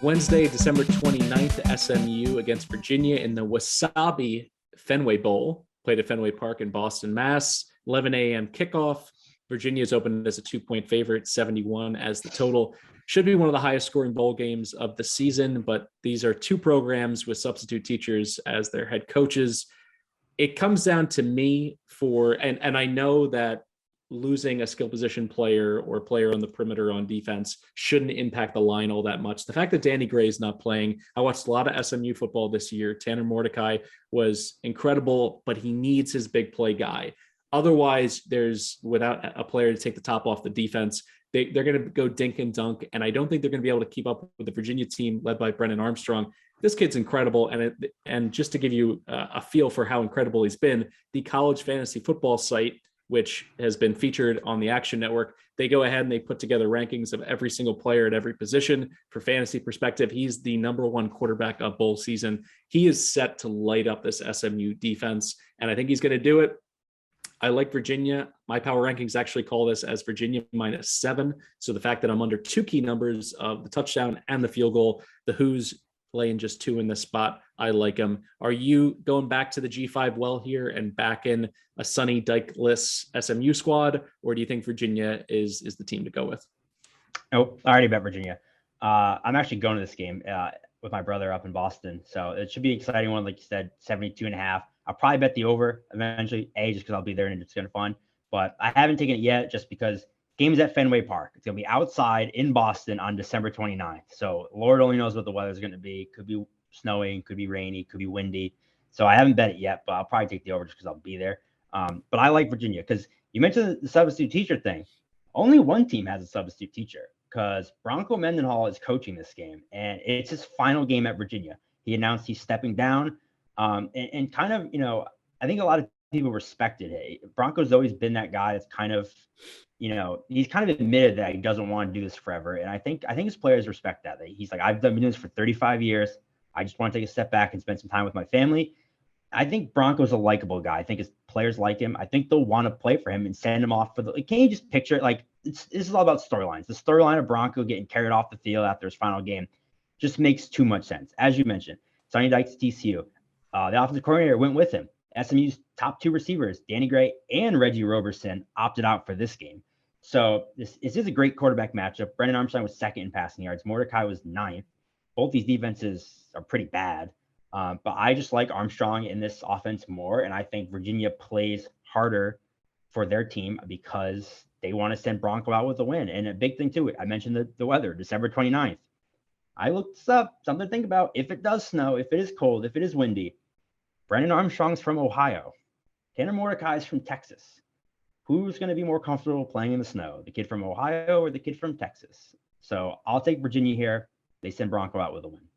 Wednesday, December 29th, SMU against Virginia in the Wasabi Fenway Bowl, played at Fenway Park in Boston, Mass. 11 a.m. kickoff. Virginia is opened as a 2-point favorite, 71 as the total. Should be one of the highest scoring bowl games of the season, but these are two programs with substitute teachers as their head coaches. It comes down to me and I know that losing a skill position player or player on the perimeter on defense shouldn't impact the line all that much. The fact that Danny Gray is not playing, I watched a lot of SMU football this year. Tanner Mordecai was incredible, but he needs his big play guy. Otherwise, without a player to take the top off the defense, they're going to go dink and dunk, and I don't think they're going to be able to keep up with the Virginia team led by Brennan Armstrong. This kid's incredible, and just to give you a feel for how incredible he's been, the college fantasy football site, which has been featured on the Action Network, they go ahead and they put together rankings of every single player at every position. For fantasy perspective, he's the number one quarterback of bowl season. He is set to light up this SMU defense, and I think he's going to do it. I like Virginia. My power rankings actually call this as Virginia -7. So the fact that I'm under two key numbers of the touchdown and the field goal, the Who's laying just 2 in this spot, I like them. Are you going back to the G5 well here and back in a Sonny Dykes-less SMU squad, or do you think Virginia is the team to go with? Nope, I already bet Virginia. I'm actually going to this game with my brother up in Boston, so it should be an exciting one. Like you said, 72.5. I'll probably bet the over eventually, just because I'll be there and it's going to be fun. But I haven't taken it yet just because game's at Fenway Park. It's going to be outside in Boston on December 29th. So Lord only knows what the weather's going to be. Could be snowing, could be rainy, could be windy. So I haven't bet it yet, but I'll probably take the over just because I'll be there. But I like Virginia because you mentioned the substitute teacher thing. Only one team has a substitute teacher because Bronco Mendenhall is coaching this game, and it's his final game at Virginia. He announced he's stepping down. And kind of, I think a lot of people respected it. Bronco's always been that guy that's kind of, he's kind of admitted that he doesn't want to do this forever. And I think his players respect that. He's like, I've been doing this for 35 years. I just want to take a step back and spend some time with my family. I think Bronco's a likable guy. I think his players like him. I think they'll want to play for him and send him off can you just picture it? Like, this is all about storylines. The storyline of Bronco getting carried off the field after his final game just makes too much sense. As you mentioned, Sonny Dykes, TCU. The offensive coordinator went with him. SMU's top 2 receivers, Danny Gray and Reggie Roberson, opted out for this game. So this is a great quarterback matchup. Brennan Armstrong was 2nd in passing yards. Mordecai was 9th. Both these defenses are pretty bad. But I just like Armstrong in this offense more, and I think Virginia plays harder for their team because they want to send Bronco out with a win. And a big thing too, I mentioned the weather, December 29th. I looked this up, something to think about. If it does snow, if it is cold, if it is windy, Brennan Armstrong's from Ohio. Tanner Mordecai is from Texas. Who's going to be more comfortable playing in the snow, the kid from Ohio or the kid from Texas? So I'll take Virginia here. They send Bronco out with a win.